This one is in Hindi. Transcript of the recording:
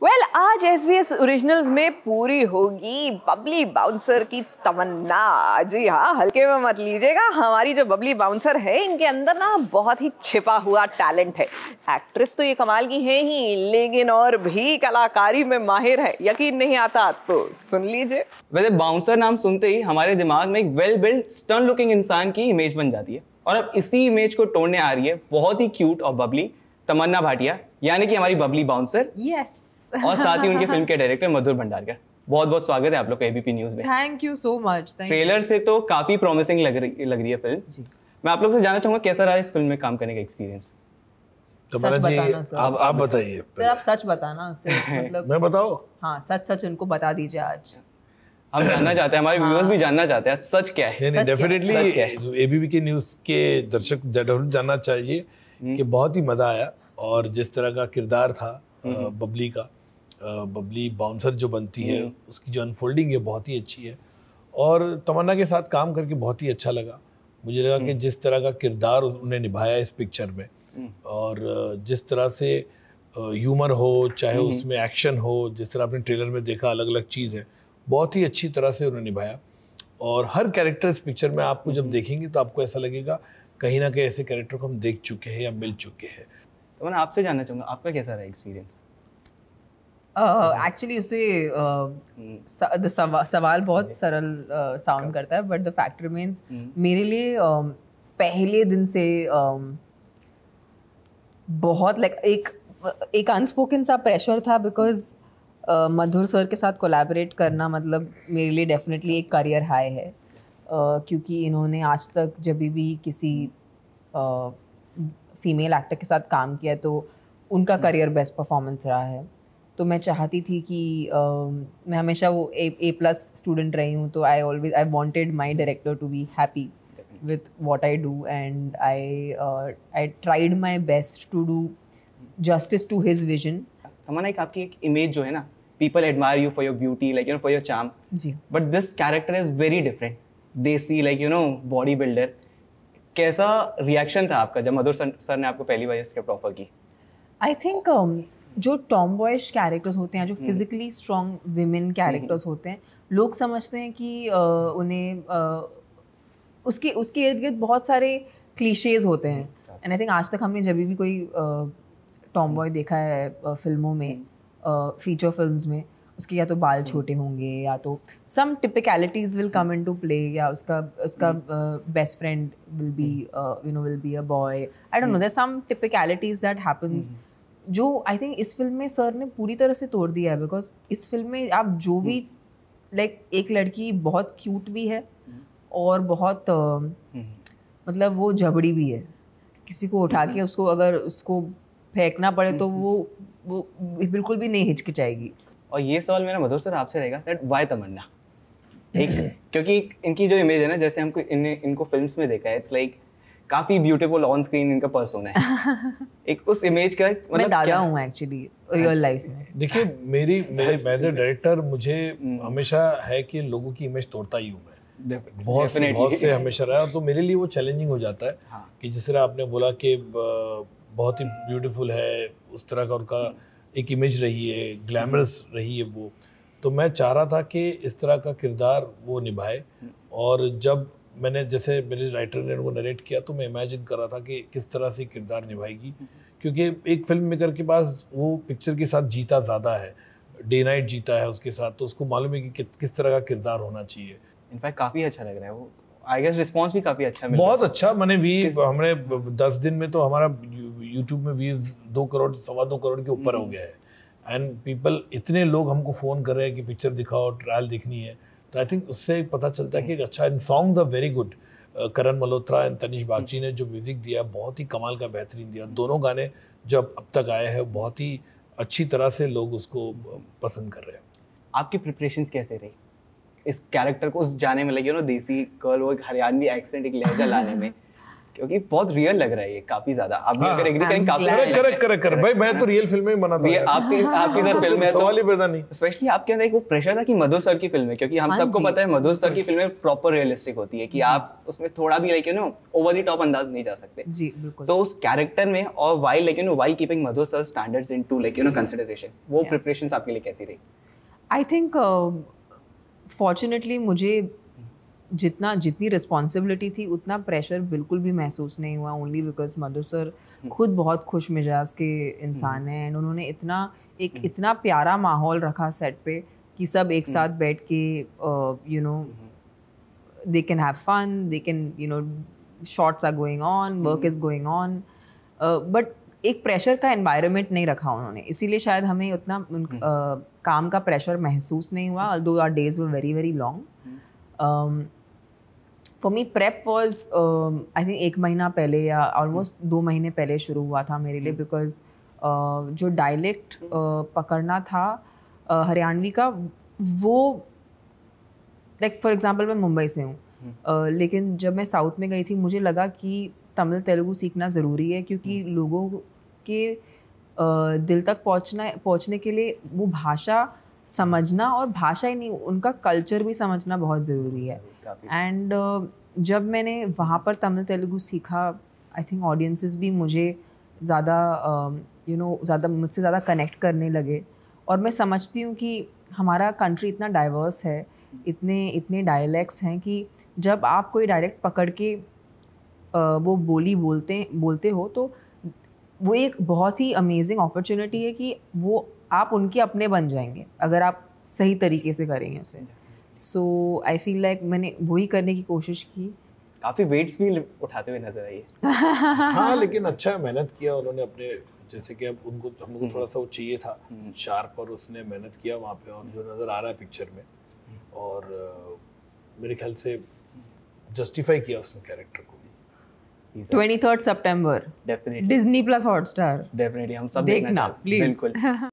वेल आज SBS ओरिजिनल्स में पूरी होगी बबली बाउंसर की तमन्ना। जी हाँ, हल्के में मत लीजिएगा, हमारी जो बबली बाउंसर है इनके अंदर ना बहुत ही छिपा हुआ टैलेंट है। एक्ट्रेस तो ये कमाल की है ही, लेकिन और भी कलाकारी में माहिर है। यकीन नहीं आता तो सुन लीजिए। वैसे बाउंसर नाम सुनते ही हमारे दिमाग में एक वेल बिल्ड स्टर्न लुकिंग इंसान की इमेज बन जाती है, और अब इसी इमेज को तोड़ने आ रही है बहुत ही क्यूट और बबली तमन्ना भाटिया, यानी कि हमारी बबली बाउंसर। यस और साथ ही उनके फिल्म के डायरेक्टर मधुर भंडारकर। बहुत बहुत स्वागत है आप लोग का एबीपी न्यूज में। Thank you so much. Trailer से तो काफी प्रॉमिसिंग लग रही है फिल्म जी। मैं आप लोग से जानना चाहूंगा कैसा रहा इस फिल्म में काम करने का एक्सपीरियंस। सच बताना सर। आप बताइए सर, आप सच बताना सर। मतलब मैं बताऊं? हाँ, सच उनको बता दीजिए आज। हम जानना चाहते हैं, हमारे व्यूअर्स भी जानना चाहते हैं सच क्या है। नहीं, डेफिनेटली जो एबीपी के न्यूज के दर्शक जरूर जानना चाहिए कि बहुत ही मजा आया। और जिस तरह का किरदार था बबली का, बबली बाउंसर जो बनती है उसकी जो अनफोल्डिंग है बहुत ही अच्छी है। और तमन्ना के साथ काम करके बहुत ही अच्छा लगा। मुझे लगा कि जिस तरह का किरदार उन्होंने निभाया इस पिक्चर में, और जिस तरह से ह्यूमर हो चाहे उसमें एक्शन हो, जिस तरह आपने ट्रेलर में देखा अलग अलग चीज़ है, बहुत ही अच्छी तरह से उन्होंने निभाया। और हर कैरेक्टर इस पिक्चर में आपको जब देखेंगे तो आपको ऐसा लगेगा कहीं ना कहीं ऐसे कैरेक्टर को हम देख चुके हैं या मिल चुके हैं। तो मैं आपसे जानना चाहूँगा आपका कैसा रहा एक्सपीरियंस। एक्चुअली उसे सवाल बहुत सरल साउंड करता है, बट द फैक्ट रिमेन्स मेरे लिए पहले दिन से बहुत एक अनस्पोकन सा प्रेशर था, बिकॉज मधुर सर के साथ कोलैबोरेट करना मतलब मेरे लिए डेफिनेटली एक करियर हाई है। क्योंकि इन्होंने आज तक जब भी किसी फीमेल एक्टर के साथ काम किया तो उनका करियर बेस्ट परफॉर्मेंस रहा है। तो मैं चाहती थी कि मैं हमेशा वो A+ स्टूडेंट रही हूँ, तो I wanted my director to be happy with what I do, and I tried my best to do justice to his vision. तमन्ना, एक आपकी एक इमेज जो है ना, people admire you for your beauty, like you know, for your charm. जी. But this character is very different. देसी, like you know, body builder. कैसा रिएक्शन था आपका जब मधुर सर ने आपको पहली बार स्क्रिप्ट ऑफर की? I think जो टॉम बॉयश कैरेक्टर्स होते हैं, जो फिजिकली स्ट्रॉन्ग विमेन कैरेक्टर्स होते हैं, लोग समझते हैं कि उन्हें उसके इर्द गिर्द बहुत सारे क्लीशेज होते हैं। एंड आई थिंक आज तक हमने जब भी कोई टॉम बॉय देखा है फिल्मों में, फीचर फिल्म्स में, उसके या तो बाल छोटे होंगे या तो some typicalities will come into play, या उसका best friend will be a boy. I don't know, there some typicalities that happens, जो आई थिंक इस फिल्म में सर ने पूरी तरह से तोड़ दिया है। बिकॉज इस फिल्म में आप जो भी एक लड़की बहुत क्यूट भी है और बहुत मतलब वो जबड़ी भी है। किसी को उठा के अगर उसको फेंकना पड़े तो वो बिल्कुल भी नहीं हिचकिचाएगी। और ये सवाल मेरा मधुर सर आपसे रहेगा, दैट व्हाई तमन्ना? क्योंकि इनकी जो इमेज है ना, जैसे हमको इनको फिल्म्स में देखा है, इट्स लाइक काफी ब्यूटीफुल ऑन स्क्रीन इनका पर्सोना है। एक उस इमेज का मतलब मैं दादा हूँ एक्चुअली रियल लाइफ में। देखिए, मेरे एज ए डायरेक्टर मुझे हमेशा है कि लोगों की इमेज तोड़ता ही हूँ मैं। बहुत से हमेशा रहा, तो मेरे लिए वो चैलेंजिंग हो जाता है। हाँ। कि जिस तरह आपने बोला कि बहुत ही ब्यूटीफुल है, उस तरह का उनका एक इमेज रही है, ग्लैमरस रही है वो। तो मैं चाह रहा था कि इस तरह का किरदार वो निभाए। और जब मैंने, जैसे मेरे राइटर ने उनको नरेट किया, तो मैं इमेजिन कर रहा था कि किस तरह से किरदार निभाएगी। क्योंकि एक फिल्म मेकर के पास वो पिक्चर के साथ जीता ज़्यादा है, डे नाइट जीता है उसके साथ, तो उसको मालूम है कि किस तरह का किरदार होना चाहिए। इनफैक्ट काफ़ी अच्छा लग रहा है वो, आई गेस रिस्पांस भी काफ़ी अच्छा मिला। बहुत अच्छा। हमने 10 दिन में तो हमारा यूट्यूब में व्यूज 2 करोड़ 2.25 करोड़ के ऊपर हो गया है। एंड पीपल, इतने लोग हमको फ़ोन कर रहे हैं कि पिक्चर दिखाओ, ट्रायल देखनी है। तो आई थिंक उससे पता चलता है कि अच्छा, इन songs are very good. Karan Malhotra and Tanishk Bagchi ने जो म्यूज़िक दिया बहुत ही कमाल का, बेहतरीन दिया। दोनों गाने जब अब तक आए हैं बहुत ही अच्छी तरह से लोग उसको पसंद कर रहे हैं। आपकी प्रिपरेशंस कैसे रही इस कैरेक्टर को उस जाने में? लगे देसी गर्ल, वो एक हरियाणवी एक्सेंट, एक लहजा लाने में क्योंकि बहुत रियल लग रहा है ये, काफी ज्यादा। आप भी हाँ, अगर एग्री करें, काफी करेक्ट भाई, मैं तो रियल फिल्में बनाता ये हूँ। आपकी सर फिल्म है, सवाल ही पैदा नहीं। स्पेशली आपके अंदर एक वो प्रेशर था कि मधुर सर की फिल्म है, क्योंकि हम हाँ सबको जी, पता है मधुर सर की फिल्में प्रॉपर रियलिस्टिक होती है कि आप उसमें थोड़ा भी लाइक ओवर द टॉप अंदाज नहीं जा सकते। जी बिल्कुल। तो उस कैरेक्टर में और वाइल कीपिंग मधुर सर स्टैंडर्ड्स इनटू कंसीडरेशन, वो प्रिपरेशंस आपके लिए कैसी रही? आई थिंक फॉर्चुनेटली मुझे जितनी रिस्पॉन्सिबिलिटी थी उतना प्रेशर बिल्कुल भी महसूस नहीं हुआ, ओनली बिकॉज मधुर सर खुद बहुत खुश मिजाज के इंसान हैं एंड उन्होंने इतना प्यारा माहौल रखा सेट पे कि सब एक साथ बैठ के they can have fun, they can shots are going on, work is going on, but एक प्रेशर का एनवायरनमेंट नहीं रखा उन्होंने, इसीलिए शायद हमें उतना काम का प्रेशर महसूस नहीं हुआ, although our days were very very long. For me prep was I think 1 महीना पहले या almost 2 महीने पहले शुरू हुआ था मेरे लिए, बिकॉज जो डायलेक्ट पकड़ना था हरियाणवी का, वो लाइक फॉर एग्जांपल मैं मुंबई से हूँ, लेकिन जब मैं साउथ में गई थी मुझे लगा कि तमिल तेलुगु सीखना ज़रूरी है, क्योंकि लोगों के दिल तक पहुँचने के लिए वो भाषा समझना, और भाषा ही नहीं उनका कल्चर भी समझना बहुत ज़रूरी है। एंड जब मैंने वहाँ पर तमिल तेलुगु सीखा, आई थिंक ऑडियंसेस भी मुझे ज़्यादा मुझसे ज़्यादा कनेक्ट करने लगे, और मैं समझती हूँ कि हमारा कंट्री इतना डाइवर्स है, इतने डायलेक्ट्स हैं कि जब आप कोई डायलेक्ट पकड़ के वो बोली बोलते हो तो वो एक बहुत ही अमेजिंग अपॉर्चुनिटी है कि वो आप उनके अपने बन जाएंगे अगर आप सही तरीके से करेंगे उसे। सो आई फील लाइक मैंने वही करने की कोशिश की। काफी वेट्स भी उठाते हुए नजर आई है। हाँ, लेकिन अच्छा मेहनत किया उन्होंने अपने, जैसे कि अब हम लोग को थोड़ा सा वो चाहिए था शार्प, और उसने मेहनत किया वहाँ पे, और जो नज़र आ रहा है पिक्चर में, और मेरे ख्याल से जस्टिफाई किया उसने कैरेक्टर को। 23rd September definitely Disney+ Hotstar definitely हम सब देखना देखना चाहते हैं। प्लीज। बिल्कुल।